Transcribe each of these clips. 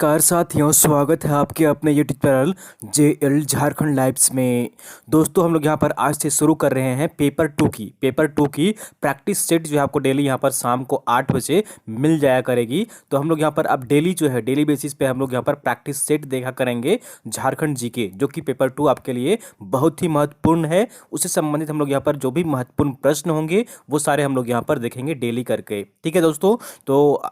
नमस्कार साथियों, स्वागत है आपके अपने YouTube channel JL Jharkhand lives में। दोस्तों हम लोग यहाँ पर आज से शुरू कर रहे हैं पेपर टू की प्रैक्टिस सेट जो है आपको डेली यहाँ पर शाम को 8 बजे मिल जाया करेगी। तो हम लोग यहाँ पर अब डेली जो है डेली बेसिस पे हम लोग यहाँ पर प्रैक्टिस सेट देखा करेंगे झारखंड जीके, जो कि पेपर 2 आपके लिए बहुत ही महत्वपूर्ण है। उससे संबंधित हम लोग यहाँ पर जो भी महत्वपूर्ण प्रश्न होंगे वो सारे हम लोग यहाँ पर देखेंगे डेली करके। ठीक है दोस्तों, तो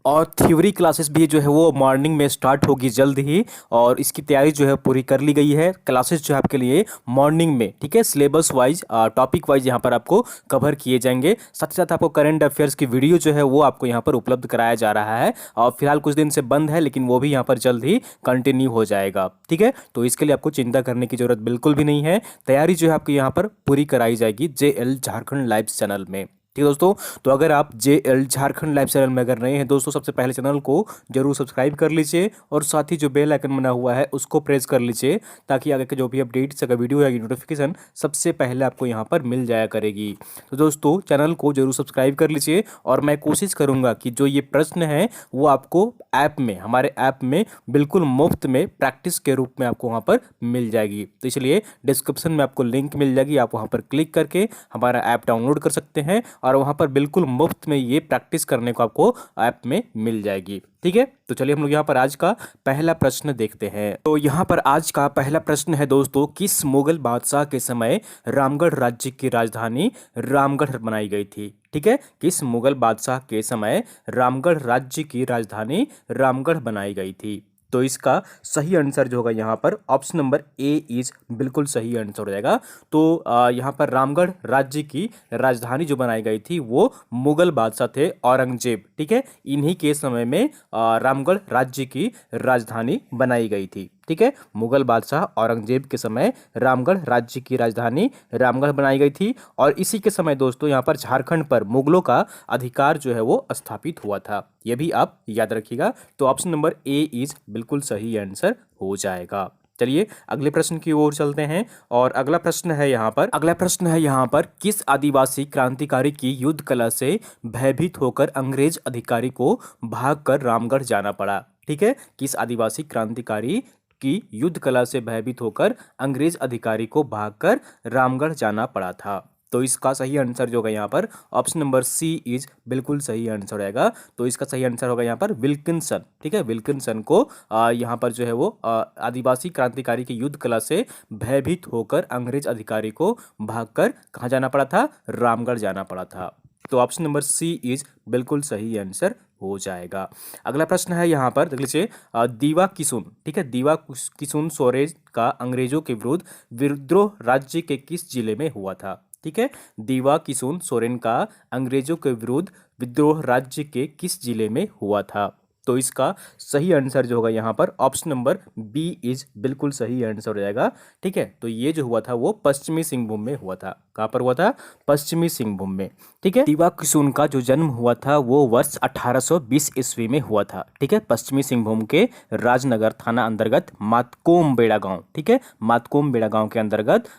और थ्योरी क्लासेस भी जो है वो मॉर्निंग में स्टार्ट होगी जल्द ही, और इसकी तैयारी जो है पूरी कर ली गई है। क्लासेस जो है आपके लिए मॉर्निंग में, ठीक है, सिलेबस वाइज टॉपिक वाइज यहाँ पर आपको कवर किए जाएंगे। साथ ही साथ आपको करंट अफेयर्स की वीडियो जो है वो आपको यहाँ पर उपलब्ध कराया जा रहा है, और फिलहाल कुछ दिन से बंद है, लेकिन वो भी यहाँ पर जल्द ही कंटिन्यू हो जाएगा। ठीक है, तो इसके लिए आपको चिंता करने की जरूरत बिल्कुल भी नहीं है। तैयारी जो है आपकी यहाँ पर पूरी कराई जाएगी जेएल झारखंड लाइव चैनल में। ठीक है दोस्तों, तो अगर आप जेएल झारखंड लाइव चैनल में अगर नए हैं दोस्तों, सबसे पहले चैनल को जरूर सब्सक्राइब कर लीजिए और साथ ही जो बेल आइकन बना हुआ है उसको प्रेस कर लीजिए, ताकि आगे के जो भी अपडेट्स अगर वीडियो आएगी नोटिफिकेशन सबसे पहले आपको यहाँ पर मिल जाया करेगी। तो दोस्तों चैनल को जरूर सब्सक्राइब कर लीजिए, और मैं कोशिश करूँगा कि जो ये प्रश्न है वो आपको ऐप में, हमारे ऐप में बिल्कुल मुफ्त में प्रैक्टिस के रूप में आपको वहाँ पर मिल जाएगी। तो इसलिए डिस्क्रिप्शन में आपको लिंक मिल जाएगी, आप वहाँ पर क्लिक करके हमारा ऐप डाउनलोड कर सकते हैं, और वहाँ पर बिल्कुल मुफ्त में ये प्रैक्टिस करने को आपको ऐप में मिल जाएगी। ठीक है, तो चलिए हम लोग यहाँ पर आज का पहला प्रश्न देखते हैं। तो यहाँ पर आज का पहला प्रश्न है दोस्तों, किस मुगल बादशाह के समय रामगढ़ राज्य की राजधानी रामगढ़ बनाई गई थी? ठीक है, किस मुगल बादशाह के समय रामगढ़ राज्य की राजधानी रामगढ़ बनाई गई थी? तो इसका सही आंसर जो होगा यहाँ पर ऑप्शन नंबर ए इज बिल्कुल सही आंसर हो जाएगा। तो यहाँ पर रामगढ़ राज्य की राजधानी जो बनाई गई थी वो मुगल बादशाह थे औरंगजेब। ठीक है, इन्हीं के समय में रामगढ़ राज्य की राजधानी बनाई गई थी। ठीक है, मुगल बादशाह औरंगजेब के समय रामगढ़ राज्य की राजधानी रामगढ़ बनाई गई थी, और इसी के समय दोस्तों यहाँ पर झारखंड पर मुगलों का अधिकार जो है वो स्थापित हुआ था। ये भी आप याद रखिएगा। तो ऑप्शन नंबर ए इज बिल्कुल सही आंसर हो जाएगा। चलिए अगले प्रश्न की ओर चलते हैं, और अगला प्रश्न है यहाँ पर किस आदिवासी क्रांतिकारी की युद्ध कला से भयभीत होकर अंग्रेज अधिकारी को भागकर रामगढ़ जाना पड़ा? ठीक है, किस आदिवासी क्रांतिकारी की युद्ध कला से भयभीत होकर अंग्रेज अधिकारी को भागकर रामगढ़ जाना पड़ा था? तो इसका सही आंसर जो होगा यहाँ पर ऑप्शन नंबर सी इज बिल्कुल सही आंसर रहेगा। तो इसका सही आंसर होगा यहाँ पर विल्किंसन। ठीक है, विल्किंसन को यहाँ पर जो है वो आदिवासी क्रांतिकारी की युद्ध कला से भयभीत होकर अंग्रेज अधिकारी को भागकर कहाँ जाना पड़ा था? रामगढ़ जाना पड़ा था। तो ऑप्शन नंबर सी इज बिल्कुल सही आंसर हो जाएगा। अगला प्रश्न है यहाँ पर देख लीजिए, दीवा किसुन, ठीक है, दीवा किसुन सोरेन का अंग्रेजों के विरुद्ध विद्रोह राज्य के किस जिले में हुआ था? ठीक है, दीवा किसुन सोरेन का अंग्रेजों के विरुद्ध विद्रोह राज्य के किस जिले में हुआ था? तो इसका सही आंसर जो होगा यहाँ पर ऑप्शन नंबर बी इज बिल्कुल सही आंसर हो जाएगा। ठीक है, तो ये जो हुआ था वो पश्चिमी सिंहभूम में हुआ था। कहाँ पर हुआ था? पश्चिमी सिंहभूम में। ठीक है, दीवा किसुन का जो जन्म हुआ था वो वर्ष 1820 ईस्वी में हुआ था। ठीक है, पश्चिमी सिंहभूम के राजनगर थाना अंतर्गत मातकोम बेड़ा गांव, ठीक है, मातकोम बेड़ा गांव के अंतर्गत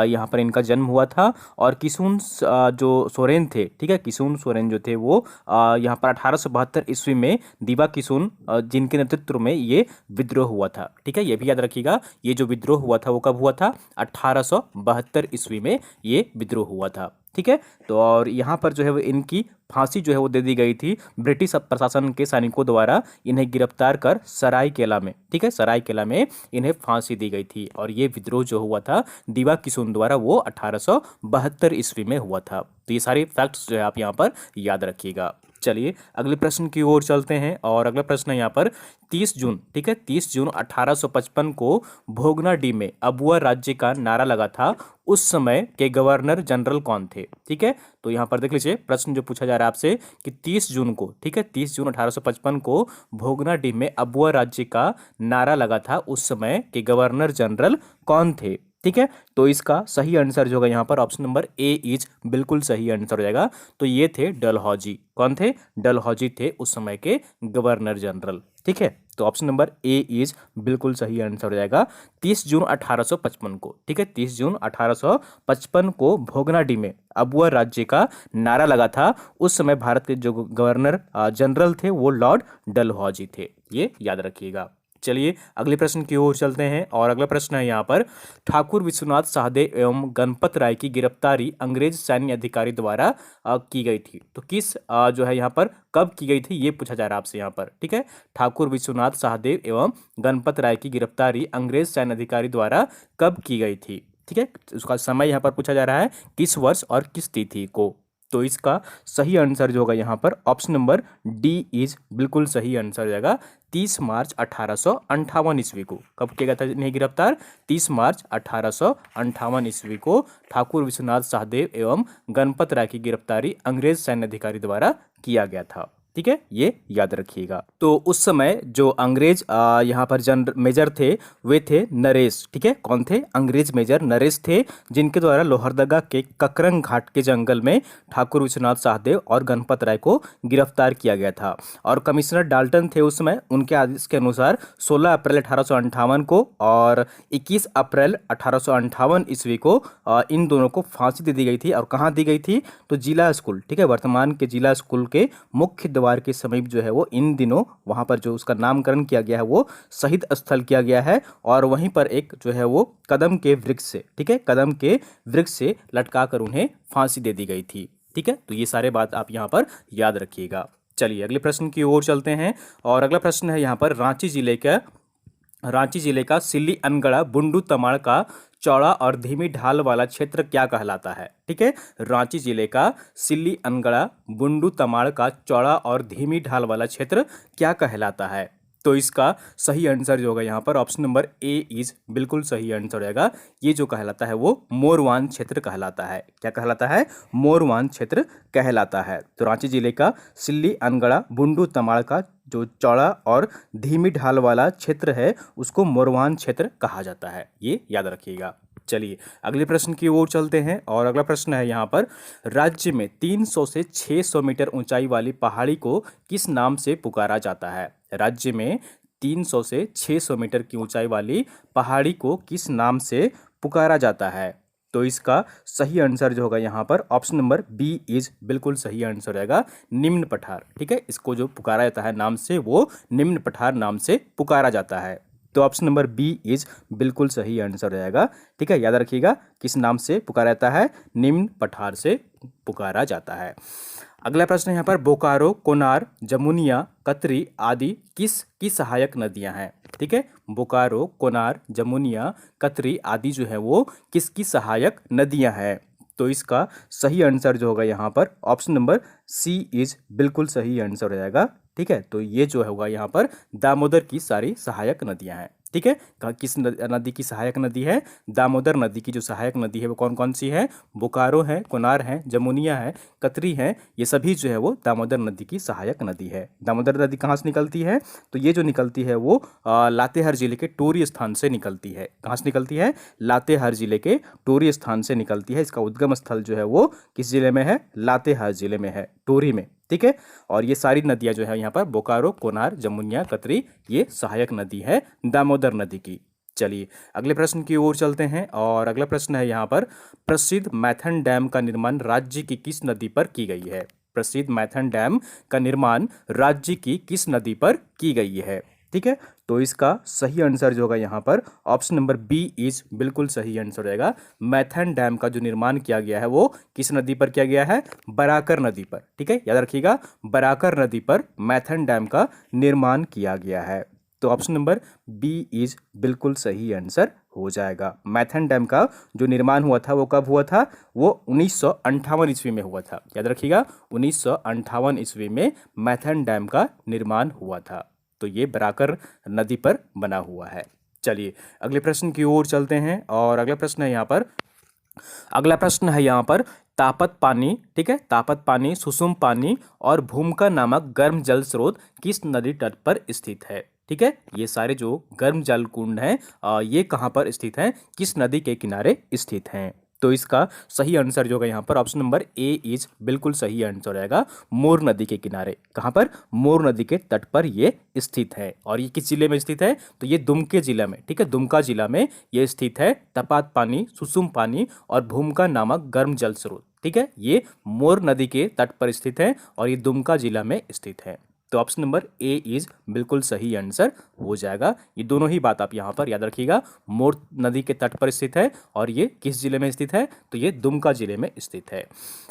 यहाँ पर इनका जन्म हुआ था। और किसुन जो सोरेन थे, ठीक है, किसुन सोरेन जो थे वो यहाँ पर 1872 ईस्वी में दीवा किसुन जिनके नेतृत्व में ये विद्रोह हुआ था। ठीक है, ये भी याद रखिएगा, ये जो विद्रोह हुआ था वो कब हुआ था? 1872 ईस्वी में ये विद्रोह हुआ था। ठीक है, तो और यहाँ पर जो है वो इनकी फांसी जो है वो दे दी गई थी ब्रिटिश प्रशासन के सैनिकों द्वारा। इन्हें गिरफ्तार कर सरायकेला में, ठीक है, सरायकेला में इन्हें फांसी दी गई थी। और ये विद्रोह जो हुआ था दीवा किसुन द्वारा वो 1872 ईस्वी में हुआ था। तो ये सारे फैक्ट्स जो है आप यहाँ पर याद रखिएगा। चलिए अगले प्रश्न की ओर चलते हैं, और अगला प्रश्न है यहाँ पर 30 जून, ठीक है, 30 जून 1855 को भोगनाडीह में अबुआ राज्य का नारा लगा था। उस समय के गवर्नर जनरल कौन थे? ठीक है, तो यहाँ पर देख लीजिए प्रश्न जो पूछा जा रहा है आपसे कि 30 जून को, ठीक है, 30 जून 1855 को भोगनाडीह में अबुआ राज्य का नारा लगा था। उस समय के गवर्नर जनरल कौन थे? ठीक है, तो इसका सही आंसर जो होगा यहाँ पर ऑप्शन नंबर ए इज बिल्कुल सही आंसर हो जाएगा। तो ये थे डलहौजी। कौन थे? डलहौजी थे उस समय के गवर्नर जनरल। ठीक है, तो ऑप्शन नंबर ए इज बिल्कुल सही आंसर हो जाएगा 30 जून 1855 को। ठीक है, 30 जून 1855 को भोगनाडीह में अबुआ राज्य का नारा लगा था। उस समय भारत के जो गवर्नर जनरल थे वो लॉर्ड डलहौजी थे, ये याद रखिएगा। चलिए अगले प्रश्न की ओर चलते हैं और अगला प्रश्न है यहाँ पर, ठाकुर विश्वनाथ सहदेव एवं गणपत राय की गिरफ्तारी अंग्रेज सैन्य अधिकारी द्वारा की गई थी। तो किस जो है यहाँ पर कब की गई थी ये पूछा जा रहा है आपसे यहाँ पर। ठीक है, ठाकुर विश्वनाथ सहदेव एवं गणपत राय की गिरफ्तारी अंग्रेज सैन्य अधिकारी द्वारा कब की गई थी। ठीक है, उसका समय यहाँ पर पूछा जा रहा है किस वर्ष और किस तिथि को। तो इसका सही आंसर जो होगा यहाँ पर ऑप्शन नंबर डी इज बिल्कुल सही आंसर हो जाएगा 30 मार्च 1858 ईस्वी को। कब किया गया था इन्हें गिरफ्तार? 30 मार्च 1858 ईस्वी को ठाकुर विश्वनाथ सहदेव एवं गणपत राय की गिरफ्तारी अंग्रेज सैन्य अधिकारी द्वारा किया गया था। ठीक है, ये याद रखिएगा। तो उस समय जो अंग्रेज यहाँ पर जनरल मेजर थे वे थे नरेश। ठीक है, कौन थे? अंग्रेज मेजर नरेश थे, जिनके द्वारा लोहरदगा के ककरंग घाट के जंगल में ठाकुर विश्वनाथ सहदेव और गणपत राय को गिरफ्तार किया गया था। और कमिश्नर डाल्टन थे उस समय, उनके आदेश के अनुसार 16 अप्रैल 1858 को और 21 अप्रैल 1858 ईस्वी को इन दोनों को फांसी दे दी गई थी। और कहाँ दी गई थी? तो जिला स्कूल, ठीक है, वर्तमान के जिला स्कूल के मुख्य द्वार के समीप जो है वो इन दिनों वहां पर जो उसका नामकरण किया गया है वो शहीद स्थल किया गया है। और वहीं पर एक जो है वो कदम के वृक्ष से, ठीक है, कदम के वृक्ष से लटका कर उन्हें फांसी दे दी गई थी। ठीक है, तो ये सारे बात आप यहाँ पर याद रखिएगा। चलिए अगले प्रश्न की ओर चलते हैं और अगला प्रश्न है यहाँ पर, रांची जिले का सिल्ली अनगढ़ा बुंडू तमाड़ का चौड़ा और धीमी ढाल वाला क्षेत्र क्या कहलाता है। ठीक है, रांची जिले का सिल्ली अनगढ़ा बुंडू तमाड़ का चौड़ा और धीमी ढाल वाला क्षेत्र क्या कहलाता है। तो इसका सही आंसर जो होगा यहाँ पर ऑप्शन नंबर ए इज बिल्कुल सही आंसर रहेगा। ये जो कहलाता है वो मोरवान क्षेत्र कहलाता है। क्या कहलाता है? मोरवान क्षेत्र कहलाता है। तो रांची जिले का सिल्ली अनगढ़ा बुंडू तमाड़ का जो चौड़ा और धीमी ढाल वाला क्षेत्र है उसको मोरवान क्षेत्र कहा जाता है, ये याद रखिएगा। चलिए अगले प्रश्न की ओर चलते हैं और अगला प्रश्न है यहाँ पर, राज्य में 300 से 600 मीटर ऊंचाई वाली पहाड़ी को किस नाम से पुकारा जाता है। राज्य में 300 से 600 मीटर की ऊंचाई वाली पहाड़ी को किस नाम से पुकारा जाता है। तो इसका सही आंसर जो होगा यहाँ पर ऑप्शन नंबर बी इज बिल्कुल सही आंसर रहेगा, निम्न पठार। ठीक है, इसको जो पुकारा जाता है नाम से वो निम्न पठार नाम से पुकारा जाता है। तो ऑप्शन नंबर बी इज बिल्कुल सही आंसर रहेगा। ठीक है, याद रखिएगा किस नाम से पुकारा जाता है? निम्न पठार से पुकारा जाता है। अगला प्रश्न यहाँ पर, बोकारो, कोनार, जमुनिया, कतरी आदि किसकी सहायक नदियाँ हैं। ठीक है, बोकारो, कोनार, जमुनिया, कतरी आदि जो है वो किसकी सहायक नदियाँ हैं। तो इसका सही आंसर जो होगा यहाँ पर ऑप्शन नंबर सी इज बिल्कुल सही आंसर हो जाएगा। ठीक है, तो ये जो होगा यहाँ पर दामोदर की सारी सहायक नदियाँ हैं। ठीक है, किस नदी की सहायक नदी है? दामोदर नदी की जो सहायक नदी है वो कौन कौन सी है? बोकारो है, कोनार है, जमुनिया है, कतरी है, ये सभी जो है वो दामोदर नदी की सहायक नदी है। दामोदर नदी कहाँ से निकलती है? तो ये जो निकलती है वो लातेहार जिले के टोरी स्थान से निकलती है। कहाँ से निकलती है? लातेहार जिले के टोरी स्थान से निकलती है। इसका उद्गम स्थल जो है वो किस जिले में है? लातेहार जिले में है, टोरी में। ठीक है, और ये सारी नदियां जो है यहाँ पर बोकारो, कोनार, जमुनिया, कतरी, ये सहायक नदी है दामोदर नदी की। चलिए अगले प्रश्न की ओर चलते हैं और अगला प्रश्न है यहाँ पर, प्रसिद्ध मैथन डैम का निर्माण राज्य की किस नदी पर की गई है। प्रसिद्ध मैथन डैम का निर्माण राज्य की किस नदी पर की गई है। ठीक है, तो इसका सही आंसर जो होगा यहाँ पर ऑप्शन नंबर बी इज बिल्कुल सही आंसर रहेगा। मैथन डैम का जो निर्माण किया गया है वो किस नदी पर किया गया है? बराकर नदी पर। ठीक है, याद रखिएगा, बराकर नदी पर मैथन डैम का निर्माण किया गया है। तो ऑप्शन नंबर बी इज बिल्कुल सही आंसर हो जाएगा। मैथन डैम का जो निर्माण हुआ था वो कब हुआ था? वो 1958 ईस्वी में हुआ था। याद रखिएगा, 1958 ईस्वी में मैथन डैम का निर्माण हुआ था। तो ये बराकर नदी पर बना हुआ है। चलिए अगले प्रश्न की ओर चलते हैं और अगला प्रश्न है यहाँ पर, तापत पानी, ठीक है, तापत पानी, सुसुम पानी और भूमिका नामक गर्म जल स्रोत किस नदी तट पर स्थित है। ठीक है, ये सारे जो गर्म जल कुंड हैं ये कहाँ पर स्थित हैं? किस नदी के किनारे स्थित हैं। तो इसका सही आंसर जो होगा यहाँ पर ऑप्शन नंबर ए इज बिल्कुल सही आंसर रहेगा। मोर नदी के किनारे, कहाँ पर? मोर नदी के तट पर ये स्थित है। और ये किस जिले में स्थित है? तो ये दुमके जिला में, ठीक है, दुमका जिला में ये स्थित है। तपात पानी, सुसुम पानी और भूमका नामक गर्म जल स्रोत, ठीक है, ये मोर नदी के तट पर स्थित है और ये दुमका जिला में स्थित है। तो ऑप्शन नंबर ए इज बिल्कुल सही आंसर हो जाएगा। ये दोनों ही बात आप यहाँ पर याद रखिएगा। मोर नदी के तट पर स्थित है और ये किस जिले में स्थित है? तो ये दुमका जिले में स्थित है।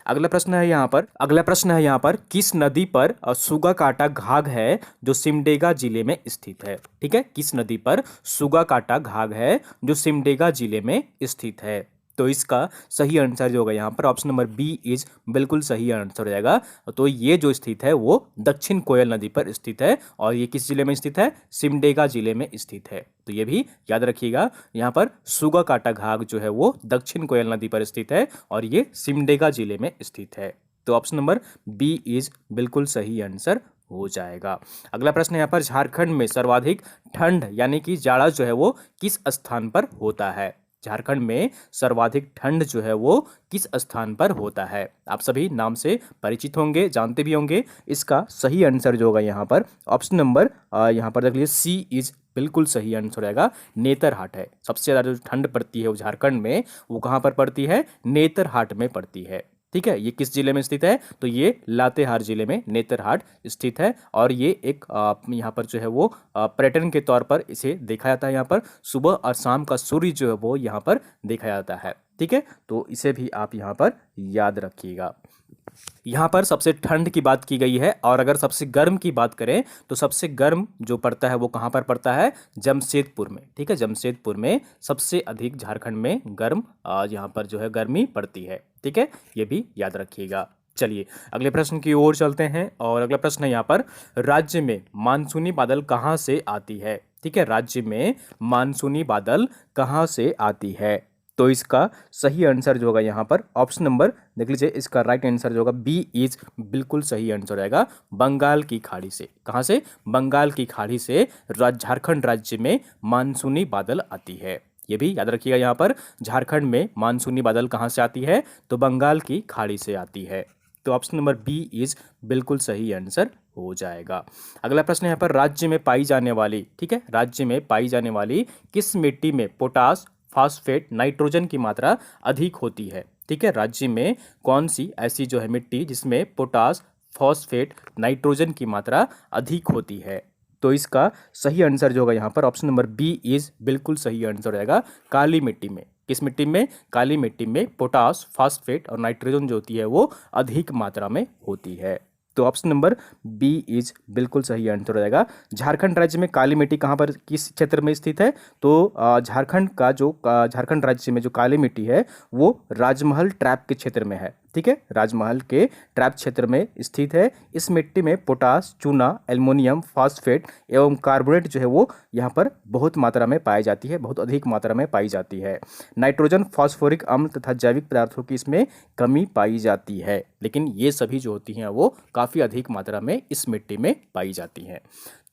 अगला प्रश्न है यहाँ पर किस नदी पर सुगाकाटा घाघ है जो सिमडेगा जिले में स्थित है? ठीक है, किस नदी पर सुगाकाटा घाघ है जो सिमडेगा जिले में स्थित है? तो इसका सही आंसर जो होगा यहाँ पर ऑप्शन नंबर बी इज बिल्कुल सही आंसर हो जाएगा। तो ये जो स्थित है वो दक्षिण कोयल नदी पर स्थित है और ये किस जिले में स्थित है? सिमडेगा जिले में स्थित है। तो ये भी याद रखिएगा, यहाँ पर सुगाकाटा घाघ जो है वो दक्षिण कोयल नदी पर स्थित है और ये सिमडेगा जिले में स्थित है। तो ऑप्शन नंबर बी इज बिल्कुल सही आंसर हो जाएगा। अगला प्रश्न यहाँ पर झारखंड में सर्वाधिक ठंड यानी कि जाड़ा जो है वो किस स्थान पर होता है? झारखंड में सर्वाधिक ठंड जो है वो किस स्थान पर होता है? आप सभी नाम से परिचित होंगे, जानते भी होंगे। इसका सही आंसर जो होगा यहाँ पर ऑप्शन नंबर यहाँ पर देख लीजिए सी इज बिल्कुल सही आंसर रहेगा। नेतरहाट है। सबसे ज़्यादा जो ठंड पड़ती है वो झारखंड में, वो कहाँ पर पड़ती है? नेतरहाट में पड़ती है। ठीक है, ये किस जिले में स्थित है? तो ये लातेहार जिले में नेतरहाट स्थित है और ये एक यहाँ पर जो है वो पर्यटन के तौर पर इसे देखा जाता है। यहाँ पर सुबह और शाम का सूर्य जो है वो यहाँ पर देखा जाता है। ठीक है, तो इसे भी आप यहाँ पर याद रखिएगा। यहाँ पर सबसे ठंड की बात की गई है और अगर सबसे गर्म की बात करें तो सबसे गर्म जो पड़ता है वो कहाँ पर पड़ता है? जमशेदपुर में। ठीक है, जमशेदपुर में सबसे अधिक झारखंड में गर्म यहाँ पर जो है गर्मी पड़ती है। ठीक है, ये भी याद रखिएगा। चलिए अगले प्रश्न की ओर चलते हैं और अगला प्रश्न है यहाँ पर राज्य में मानसूनी बादल कहाँ से आती है? ठीक है, राज्य में मानसूनी बादल कहाँ से आती है? तो इसका सही आंसर जो होगा यहाँ पर ऑप्शन नंबर देख लीजिए, इसका राइट आंसर जो होगा बी इज बिल्कुल सही आंसर रहेगा। बंगाल की खाड़ी से। कहाँ से? बंगाल की खाड़ी से झारखंड राज्य में मानसूनी बादल आती है। ये भी याद रखिएगा, यहाँ पर झारखंड में मानसूनी बादल कहाँ से आती है? तो बंगाल की खाड़ी से आती है। तो ऑप्शन नंबर बी इज बिल्कुल सही आंसर हो जाएगा। अगला प्रश्न यहाँ पर राज्य में पाई जाने वाली, ठीक है, राज्य में पाई जाने वाली किस मिट्टी में पोटास, फास्फेट, नाइट्रोजन की मात्रा अधिक होती है? ठीक है, राज्य में कौन सी ऐसी जो है मिट्टी जिसमें पोटास, फॉस्फेट, नाइट्रोजन की मात्रा अधिक होती है? तो इसका सही आंसर जो होगा यहाँ पर ऑप्शन नंबर बी इज बिल्कुल सही आंसर रहेगा। काली मिट्टी में। किस मिट्टी में? काली मिट्टी में पोटास, फास्फेट और नाइट्रोजन जो होती है वो अधिक मात्रा में होती है। तो ऑप्शन नंबर बी इज बिल्कुल सही आंसर हो जाएगा। झारखंड राज्य में काली मिट्टी कहाँ पर, किस क्षेत्र में स्थित है? तो झारखंड राज्य में जो काली मिट्टी है वो राजमहल ट्रैप के क्षेत्र में है। ठीक है, राजमहल के ट्रैप क्षेत्र में स्थित है। इस मिट्टी में पोटास, चूना, एल्युमिनियम, फास्फेट एवं कार्बोनेट जो है वो यहाँ पर बहुत मात्रा में पाई जाती है, बहुत अधिक मात्रा में पाई जाती है। नाइट्रोजन, फास्फोरिक अम्ल तथा जैविक पदार्थों की इसमें कमी पाई जाती है, लेकिन ये सभी जो होती हैं वो काफ़ी अधिक मात्रा में इस मिट्टी में पाई जाती हैं।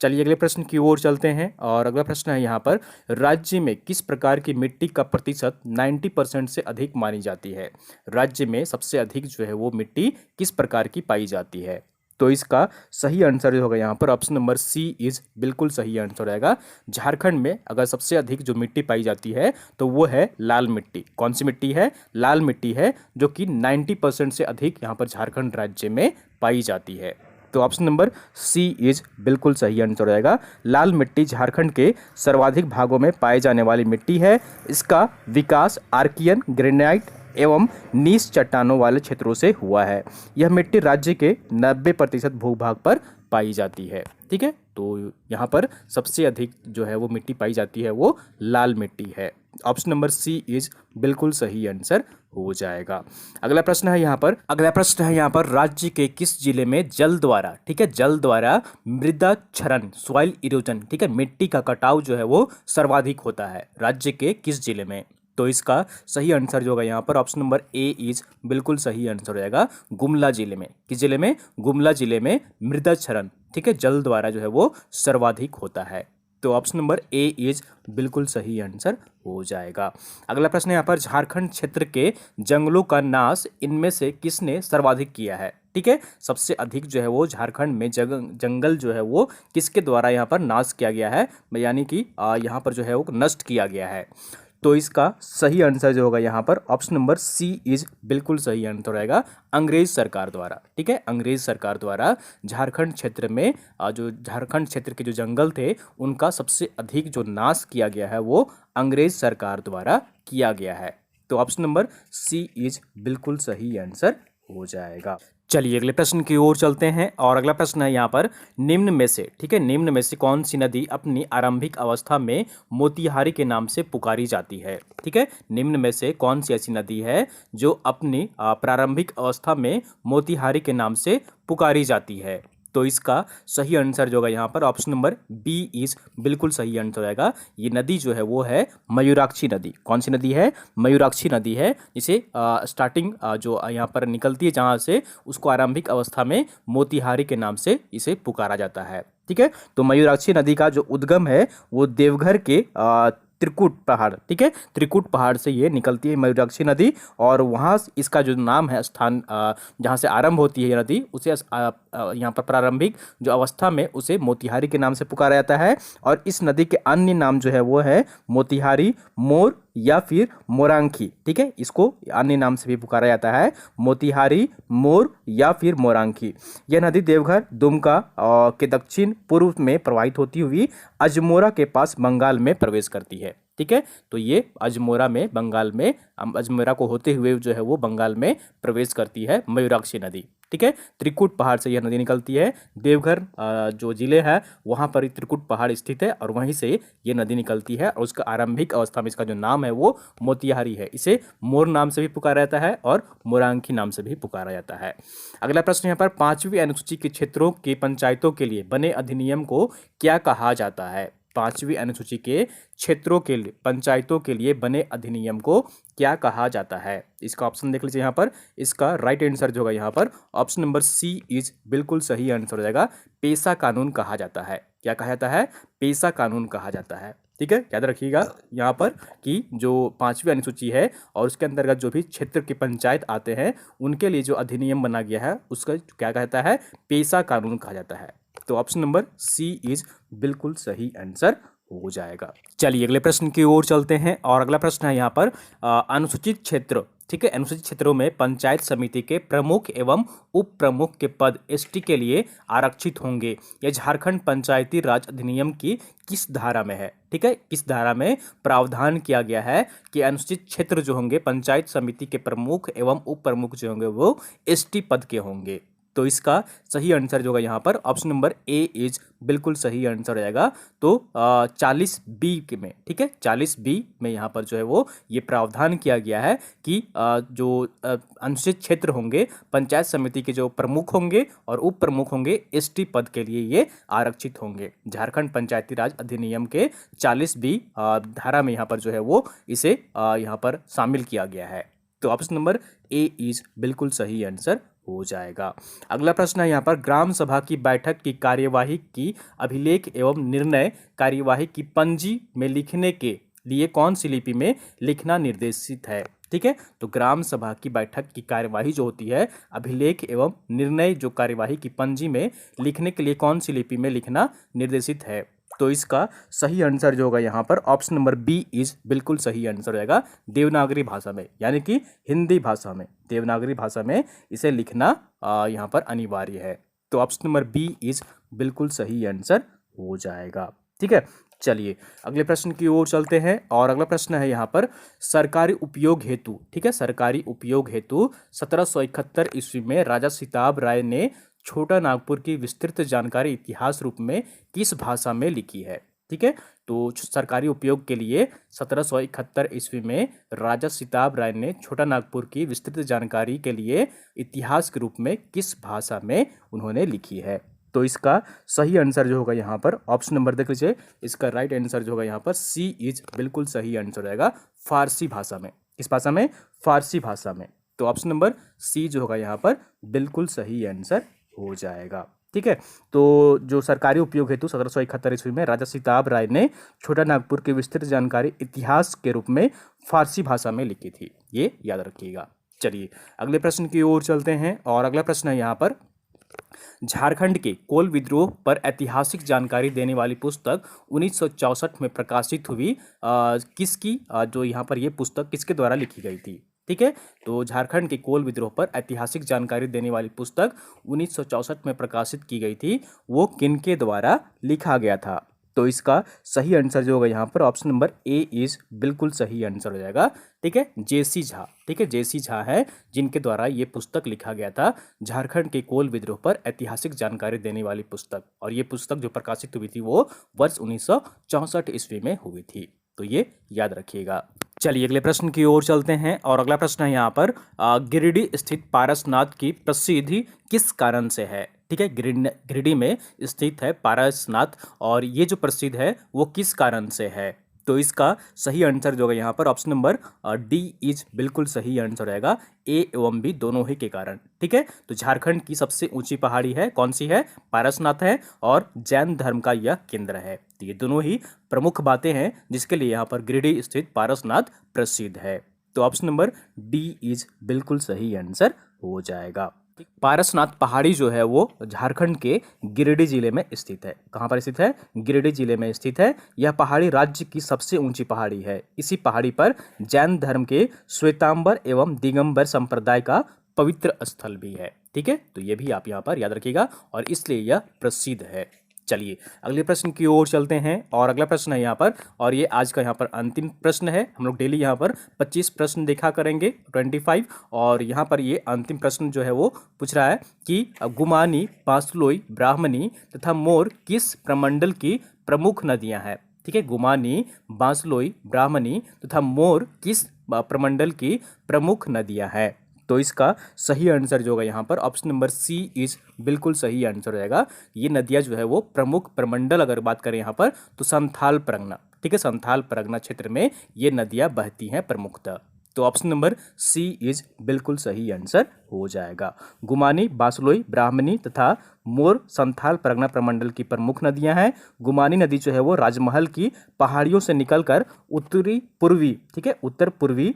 चलिए अगले प्रश्न की ओर चलते हैं और अगला प्रश्न है यहाँ पर राज्य में किस प्रकार की मिट्टी का प्रतिशत 90% से अधिक मानी जाती है? राज्य में सबसे अधिक जो है वो मिट्टी किस प्रकार की पाई जाती है? तो इसका सही आंसर जो होगा यहाँ पर ऑप्शन नंबर सी इज बिल्कुल सही आंसर रहेगा। झारखंड में अगर सबसे अधिक जो मिट्टी पाई जाती है तो वो है लाल मिट्टी। कौन सी मिट्टी है? लाल मिट्टी है, जो कि 90% से अधिक यहाँ पर झारखंड राज्य में पाई जाती है। तो ऑप्शन नंबर सी इज बिल्कुल सही आंसर रहेगा। लाल मिट्टी झारखंड के सर्वाधिक भागों में पाए जाने वाली मिट्टी है। इसका विकास आर्कियन, ग्रेनाइट एवं नीस चट्टानों वाले क्षेत्रों से हुआ है। यह मिट्टी राज्य के 90% भूभाग पर पाई जाती है। ठीक है, तो यहाँ पर सबसे अधिक जो है वो मिट्टी पाई जाती है वो लाल मिट्टी है। ऑप्शन नंबर सी इज बिल्कुल सही आंसर हो जाएगा। अगला प्रश्न है यहाँ पर राज्य के किस जिले में जल द्वारा, ठीक है, जल द्वारा मृदा क्षरण, सॉइल इरोजन, ठीक है, मिट्टी का कटाव जो है वो सर्वाधिक होता है? राज्य के किस जिले में? तो इसका सही आंसर जो होगा यहाँ पर ऑप्शन नंबर ए इज बिल्कुल सही आंसर रहेगा। गुमला जिले में। किस जिले में? गुमला जिले में मृदा क्षरण, ठीक है, जल द्वारा जो है वो सर्वाधिक होता है। तो ऑप्शन नंबर ए इज बिल्कुल सही आंसर हो जाएगा। अगला प्रश्न है यहाँ पर, झारखंड क्षेत्र के जंगलों का नाश इनमें से किसने सर्वाधिक किया है? ठीक है, सबसे अधिक जो है वो झारखंड में जंगल जो है वो किसके द्वारा यहाँ पर नाश किया गया है, यानी कि यहाँ पर जो है वो नष्ट किया गया है। तो इसका सही आंसर जो होगा यहाँ पर ऑप्शन नंबर सी इज बिल्कुल सही आंसर रहेगा, अंग्रेज सरकार द्वारा। ठीक है, अंग्रेज सरकार द्वारा झारखंड क्षेत्र में जो झारखंड क्षेत्र के जो जंगल थे उनका सबसे अधिक जो नाश किया गया है वो अंग्रेज सरकार द्वारा किया गया है। तो ऑप्शन नंबर सी इज बिल्कुल सही आंसर हो जाएगा। चलिए अगले प्रश्न की ओर चलते हैं और अगला प्रश्न है यहाँ पर, निम्न में से, ठीक है, निम्न में से कौन सी नदी अपनी आरंभिक अवस्था में मोतिहारी के नाम से पुकारी जाती है? ठीक है, निम्न में से कौन सी ऐसी नदी है जो अपनी प्रारंभिक अवस्था में मोतिहारी के नाम से पुकारी जाती है? तो इसका सही आंसर जो होगा यहाँ पर ऑप्शन नंबर बी इज बिल्कुल सही आंसर रहेगा। ये नदी जो है वो है मयूराक्षी नदी। कौन सी नदी है? मयूराक्षी नदी है, जिसे स्टार्टिंग जो यहाँ पर निकलती है जहाँ से, उसको आरंभिक अवस्था में मोतिहारी के नाम से इसे पुकारा जाता है। ठीक है, तो मयूराक्षी नदी का जो उद्गम है वो देवघर के त्रिकुट पहाड़, ठीक है, त्रिकुट पहाड़ से ये निकलती है मयूराक्षी नदी, और वहाँ इसका जो नाम है, स्थान जहाँ से आरंभ होती है ये नदी, उसे यहाँ पर प्रारंभिक जो अवस्था में उसे मोतिहारी के नाम से पुकारा जाता है। और इस नदी के अन्य नाम जो है वो है मोतिहारी, मोर या फिर मोरांखी। ठीक है, इसको अन्य नाम से भी पुकारा जाता है, मोतिहारी, मोर या फिर मोरांखी। यह नदी देवघर, दुमका के दक्षिण पूर्व में प्रवाहित होती हुई अजमोरा के पास बंगाल में प्रवेश करती है। ठीक है, तो ये अजमोरा में, बंगाल में, अजमेरा को होते हुए जो है वो बंगाल में प्रवेश करती है मयूराक्षी नदी। ठीक है, त्रिकुट पहाड़ से यह नदी निकलती है। देवघर जो जिले है वहाँ पर त्रिकुट पहाड़ स्थित है और वहीं से ये नदी निकलती है, और उसका आरंभिक अवस्था में इसका जो नाम है वो मोतिहारी है। इसे मोर नाम से भी पुकारा जाता है और मोरांखी नाम से भी पुकारा जाता है। अगला प्रश्न यहाँ पर, 5वीं अनुसूची के क्षेत्रों की पंचायतों के लिए बने अधिनियम को क्या कहा जाता है? 5वीं अनुसूची के क्षेत्रों के लिए, पंचायतों के लिए बने अधिनियम को क्या कहा जाता है? इसका ऑप्शन देख लीजिए यहाँ पर। इसका राइट आंसर जो होगा यहाँ पर ऑप्शन नंबर सी इज बिल्कुल सही आंसर हो जाएगा, पेशा कानून कहा जाता है। क्या कहा जाता है? पेशा कानून कहा जाता है। ठीक है, याद रखिएगा यहाँ पर कि जो 5वीं अनुसूची है और उसके अंतर्गत जो भी क्षेत्र के पंचायत आते हैं उनके लिए जो अधिनियम बना गया है उसका क्या कहता है? पेशा कानून कहा जाता है। तो ऑप्शन नंबर सी इज बिल्कुल सही आंसर हो जाएगा। चलिए अगले प्रश्न की ओर चलते हैं और अगला प्रश्न है यहाँ पर, अनुसूचित क्षेत्र, ठीक है, अनुसूचित क्षेत्रों में पंचायत समिति के प्रमुख एवं उप प्रमुख के पद एसटी के लिए आरक्षित होंगे। यह झारखंड पंचायती राज अधिनियम की किस धारा में है? ठीक है, किस धारा में प्रावधान किया गया है कि अनुसूचित क्षेत्र जो होंगे, पंचायत समिति के प्रमुख एवं उप प्रमुख जो होंगे वो एसटी पद के होंगे। तो इसका सही आंसर जो होगा यहाँ पर ऑप्शन नंबर ए इज बिल्कुल सही आंसर हो जाएगा। तो 40B में, ठीक है, 40B में यहाँ पर जो है वो ये प्रावधान किया गया है कि जो अनुसूचित क्षेत्र होंगे, पंचायत समिति के जो प्रमुख होंगे और उप प्रमुख होंगे, एसटी पद के लिए ये आरक्षित होंगे। झारखंड पंचायती राज अधिनियम के 40B धारा में यहाँ पर जो है वो इसे यहाँ पर शामिल किया गया है। तो ऑप्शन नंबर ए इज बिल्कुल सही आंसर हो जाएगा। अगला प्रश्न है यहाँ पर, ग्राम सभा की बैठक की कार्यवाही की अभिलेख एवं निर्णय कार्यवाही की पंजी में लिखने के लिए कौन सी लिपि में लिखना निर्देशित है? ठीक है, तो ग्राम सभा की बैठक की कार्यवाही जो होती है, अभिलेख एवं निर्णय जो कार्यवाही की पंजी में लिखने के लिए कौन सी लिपि में लिखना निर्देशित है? तो इसका सही आंसर जो होगा यहाँ पर ऑप्शन नंबर बी इज बिल्कुल सही आंसर रहेगा, देवनागरी भाषा में, यानी कि हिंदी भाषा में, देवनागरी भाषा में इसे लिखना यहाँ पर अनिवार्य है। तो ऑप्शन नंबर बी इज बिल्कुल सही आंसर हो जाएगा। ठीक है, चलिए अगले प्रश्न की ओर चलते हैं और अगला प्रश्न है यहाँ पर, सरकारी उपयोग हेतु, ठीक है, सरकारी उपयोग हेतु 1771 ईस्वी में राजा सिताब राय ने छोटा नागपुर की विस्तृत जानकारी इतिहास रूप में किस भाषा में लिखी है? ठीक है, तो सरकारी उपयोग के लिए 1771 ईस्वी में राजा सिताब राय ने छोटा नागपुर की विस्तृत जानकारी के लिए इतिहास के रूप में किस भाषा में उन्होंने लिखी है? तो इसका सही आंसर जो होगा यहाँ पर ऑप्शन नंबर देख लीजिए, इसका राइट आंसर जो होगा यहाँ पर सी इज बिल्कुल सही आंसर रहेगा, फारसी भाषा में। किस भाषा में? फारसी भाषा में। तो ऑप्शन नंबर सी जो होगा यहाँ पर बिल्कुल सही आंसर हो जाएगा। ठीक है। तो जो सरकारी उपयोग हेतु 1771 ईस्वी में राजा सीताब राय ने छोटा नागपुर की विस्तृत जानकारी इतिहास के रूप में फारसी भाषा में लिखी थी, ये याद रखिएगा। चलिए अगले प्रश्न की ओर चलते हैं और अगला प्रश्न है यहाँ पर, झारखंड के कोल विद्रोह पर ऐतिहासिक जानकारी देने वाली पुस्तक 1964 में प्रकाशित हुई किसकी, जो यहाँ पर ये पुस्तक किसके द्वारा लिखी गई थी। ठीक है, तो झारखंड के कोल विद्रोह पर ऐतिहासिक जानकारी देने वाली पुस्तक 1964 में प्रकाशित की गई थी, वो किनके द्वारा लिखा गया था। तो इसका सही आंसर जो होगा यहाँ पर ऑप्शन नंबर ए इज बिल्कुल सही आंसर हो जाएगा। ठीक है, जेसी झा। ठीक है, जेसी झा है जिनके द्वारा ये पुस्तक लिखा गया था, झारखंड के कोल विद्रोह पर ऐतिहासिक जानकारी देने वाली पुस्तक। और ये पुस्तक जो प्रकाशित हुई थी वो वर्ष 1964 ईस्वी में हुई थी, तो ये याद रखिएगा। चलिए अगले प्रश्न की ओर चलते हैं और अगला प्रश्न है यहाँ पर, गिरिडीह स्थित पारसनाथ की प्रसिद्धि किस कारण से है। ठीक है, गिरिडीह में स्थित है पारसनाथ और ये जो प्रसिद्ध है वो किस कारण से है। तो इसका सही आंसर जो है यहाँ पर ऑप्शन नंबर डी इज बिल्कुल सही आंसर रहेगा, ए एवं बी दोनों ही के कारण। ठीक है, तो झारखंड की सबसे ऊंची पहाड़ी है, कौन सी है, पारसनाथ है और जैन धर्म का यह केंद्र है। तो ये दोनों ही प्रमुख बातें हैं जिसके लिए यहाँ पर गिरिडीह स्थित पारसनाथ प्रसिद्ध है। तो ऑप्शन नंबर डी इज बिल्कुल सही आंसर हो जाएगा। पारसनाथ पहाड़ी जो है वो झारखंड के गिरिडीह जिले में स्थित है। कहाँ पर स्थित है, गिरिडीह जिले में स्थित है। यह पहाड़ी राज्य की सबसे ऊंची पहाड़ी है। इसी पहाड़ी पर जैन धर्म के श्वेतांबर एवं दिगंबर संप्रदाय का पवित्र स्थल भी है। ठीक है, तो ये भी आप यहाँ पर याद रखिएगा और इसलिए यह प्रसिद्ध है। चलिए अगले प्रश्न की ओर चलते हैं और अगला प्रश्न है यहाँ पर, और ये आज का यहाँ पर अंतिम प्रश्न है। हम लोग डेली यहाँ पर 25 प्रश्न देखा करेंगे, 25। और यहाँ पर ये अंतिम प्रश्न जो है वो पूछ रहा है कि गुमानी, बांसलोई, ब्राह्मणी तथा मोर किस प्रमंडल की प्रमुख नदियाँ हैं। ठीक है, गुमानी, बांसलोई, ब्राह्मणी तथा मोर किस प्रमंडल की प्रमुख नदियाँ हैं। तो इसका सही आंसर जो होगा यहाँ पर ऑप्शन नंबर सी इज बिल्कुल सही आंसर हो जाएगा। ये नदियाँ जो है वो प्रमुख प्रमंडल अगर बात करें यहाँ पर तो संथाल परगना। ठीक है, संथाल परगना क्षेत्र में ये नदियाँ बहती हैं प्रमुखतः। तो ऑप्शन नंबर सी इज बिल्कुल सही आंसर हो जाएगा। गुमानी, बांसलोई, ब्राह्मणी तथा मोर संथाल परगना प्रमंडल की प्रमुख नदियां हैं। गुमानी नदी जो है वो राजमहल की पहाड़ियों से निकलकर उत्तरी पूर्वी, ठीक है, उत्तर पूर्वी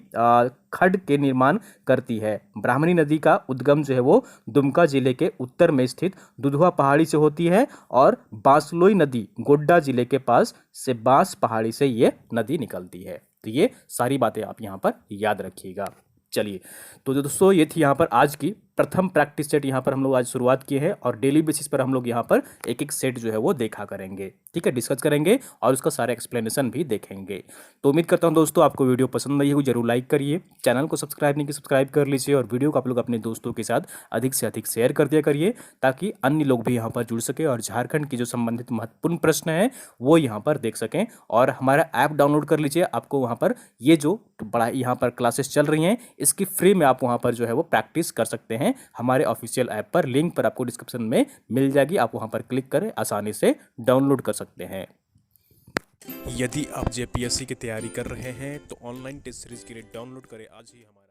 खड्ड के निर्माण करती है। ब्राह्मणी नदी का उद्गम जो है वो दुमका जिले के उत्तर में स्थित दुधवा पहाड़ी से होती है और बांसलोई नदी गोड्डा जिले के पास से बांस पहाड़ी से ये नदी निकलती है। तो ये सारी बातें आप यहाँ पर याद रखिएगा। चलिए तो दोस्तों ये थी यहाँ पर आज की प्रथम प्रैक्टिस सेट यहाँ पर हम लोग आज शुरुआत किए हैं और डेली बेसिस पर हम लोग यहाँ पर एक एक सेट जो है वो देखा करेंगे। ठीक है, डिस्कस करेंगे और उसका सारा एक्सप्लेनेशन भी देखेंगे। तो उम्मीद करता हूँ दोस्तों आपको वीडियो पसंद आई होगी, जरूर लाइक करिए, चैनल को सब्सक्राइब नहीं किया सब्सक्राइब कर लीजिए और वीडियो को आप लोग अपने दोस्तों के साथ अधिक से अधिक शेयर कर दिया करिए ताकि अन्य लोग भी यहाँ पर जुड़ सके और झारखंड की जो संबंधित महत्वपूर्ण प्रश्न है वो यहाँ पर देख सकें। और हमारा ऐप डाउनलोड कर लीजिए, आपको वहाँ पर ये जो बड़ा यहाँ पर क्लासेस चल रही हैं इसकी फ्री में आप वहाँ पर जो है वो प्रैक्टिस कर सकते हैं। हमारे ऑफिशियल ऐप पर लिंक पर आपको डिस्क्रिप्शन में मिल जाएगी, आप वहाँ पर क्लिक करें आसानी से डाउनलोड कर सकते हैं। यदि आप जेपीएससी की तैयारी कर रहे हैं तो ऑनलाइन टेस्ट सीरीज के लिए डाउनलोड करें आज ही हमारे